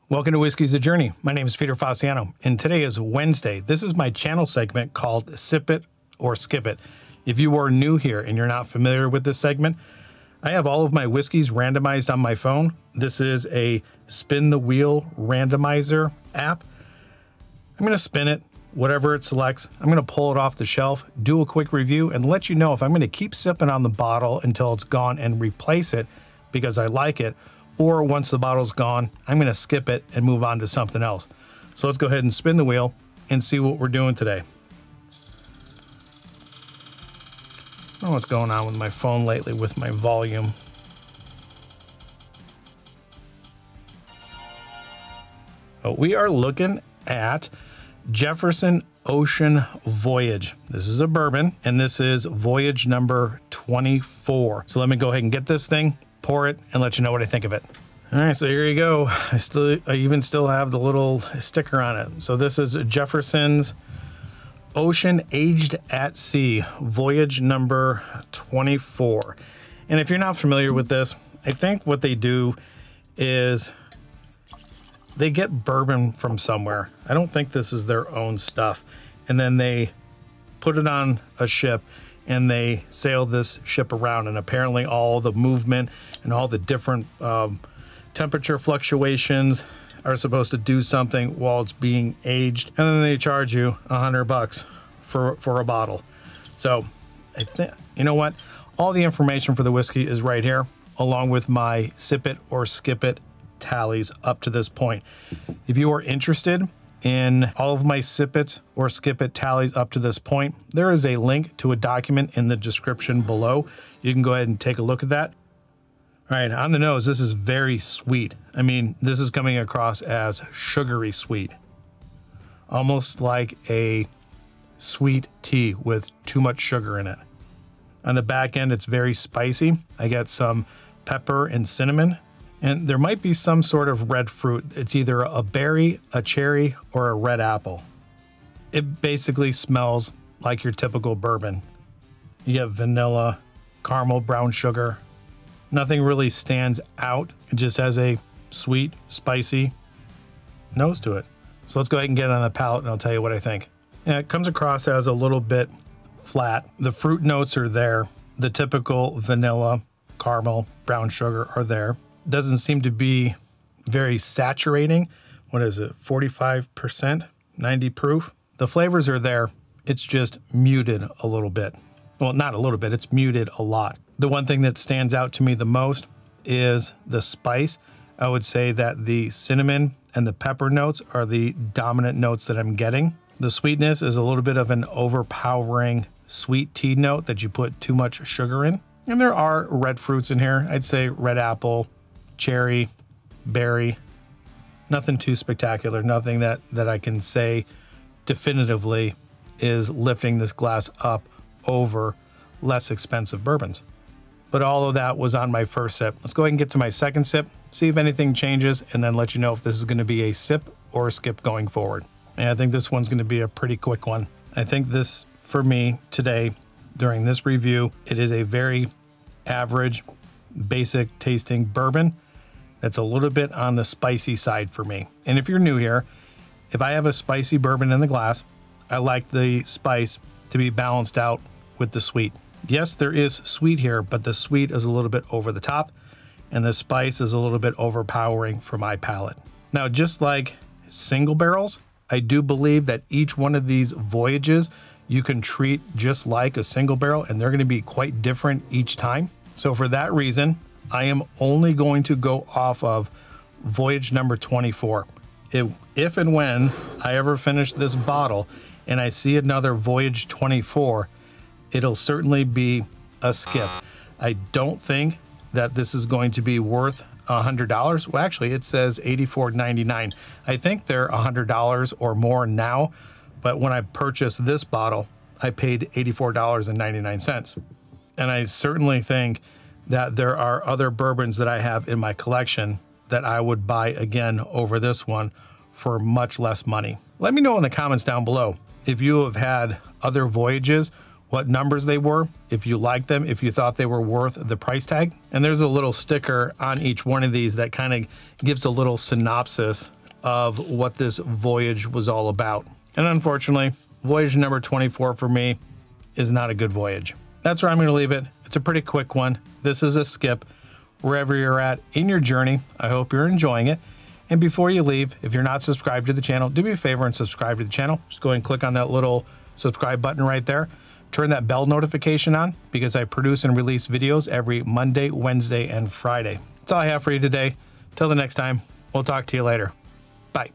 Welcome to Whiskey's a Journey. My name is Peter Fasciano, and today is Wednesday. This is my channel segment called Sip It or Skip It. If you are new here and you're not familiar with this segment, I have all of my whiskeys randomized on my phone. This is a spin the wheel randomizer app. I'm going to spin it, whatever it selects. I'm going to pull it off the shelf, do a quick review, and let you know if I'm going to keep sipping on the bottle until it's gone and replace it because I like it, or once the bottle's gone, I'm going to skip it and move on to something else. So let's go ahead and spin the wheel and see what we're doing today. I don't know what's going on with my phone lately with my volume. We are looking at Jefferson Ocean Voyage. This is a bourbon, and this is Voyage number 24. So let me go ahead and get this thing, pour it, and let you know what I think of it. All right, so here you go. I even still have the little sticker on it. So this is Jefferson's Ocean Aged at Sea, Voyage number 24. And if you're not familiar with this, I think what they do is they get bourbon from somewhere. I don't think this is their own stuff. And then they put it on a ship and they sail this ship around. And apparently all the movement and all the different temperature fluctuations are supposed to do something while it's being aged. And then they charge you $100 for a bottle. So I think, you know what? All the information for the whiskey is right here, along with my sip it or skip it tallies up to this point. If you are interested in all of my sip it or skip it tallies up to this point, there is a link to a document in the description below. You can go ahead and take a look at that. All right, on the nose, this is very sweet. I mean, this is coming across as sugary sweet, almost like a sweet tea with too much sugar in it. On the back end, it's very spicy. I get some pepper and cinnamon. And there might be some sort of red fruit. It's either a berry, a cherry, or a red apple. It basically smells like your typical bourbon. You get vanilla, caramel, brown sugar. Nothing really stands out. It just has a sweet, spicy nose to it. So let's go ahead and get it on the palate and I'll tell you what I think. Yeah, it comes across as a little bit flat. The fruit notes are there. The typical vanilla, caramel, brown sugar are there. Doesn't seem to be very saturating. What is it, 45%, 90 proof? The flavors are there. It's just muted a little bit. Well, not a little bit, it's muted a lot. The one thing that stands out to me the most is the spice. I would say that the cinnamon and the pepper notes are the dominant notes that I'm getting. The sweetness is a little bit of an overpowering sweet tea note that you put too much sugar in. And there are red fruits in here. I'd say red apple, cherry, berry, nothing too spectacular, nothing that I can say definitively is lifting this glass up over less expensive bourbons. But all of that was on my first sip. Let's go ahead and get to my second sip, see if anything changes, and then let you know if this is going to be a sip or a skip going forward. And I think this one's going to be a pretty quick one. I think this, for me, today, during this review, it is a very average, basic tasting bourbon. That's a little bit on the spicy side for me. And if you're new here, if I have a spicy bourbon in the glass, I like the spice to be balanced out with the sweet. Yes, there is sweet here, but the sweet is a little bit over the top and the spice is a little bit overpowering for my palate. Now, just like single barrels, I do believe that each one of these voyages you can treat just like a single barrel and they're going to be quite different each time. So for that reason, I am only going to go off of Voyage number 24. If and when I ever finish this bottle and I see another Voyage 24, it'll certainly be a skip. I don't think that this is going to be worth $100. Well, actually, it says $84.99. I think they're $100 or more now, but when I purchased this bottle, I paid $84.99. And I certainly think that there are other bourbons that I have in my collection that I would buy again over this one for much less money. Let me know in the comments down below if you have had other voyages, what numbers they were, if you liked them, if you thought they were worth the price tag. And there's a little sticker on each one of these that kind of gives a little synopsis of what this voyage was all about. And unfortunately, voyage number 24 for me is not a good voyage. That's where I'm going to leave it. It's a pretty quick one. This is a skip. Wherever you're at in your journey, I hope you're enjoying it. And before you leave, if you're not subscribed to the channel, do me a favor and subscribe to the channel. Just go ahead and click on that little subscribe button right there. Turn that bell notification on because I produce and release videos every Monday, Wednesday, and Friday. That's all I have for you today. Till the next time, we'll talk to you later. Bye.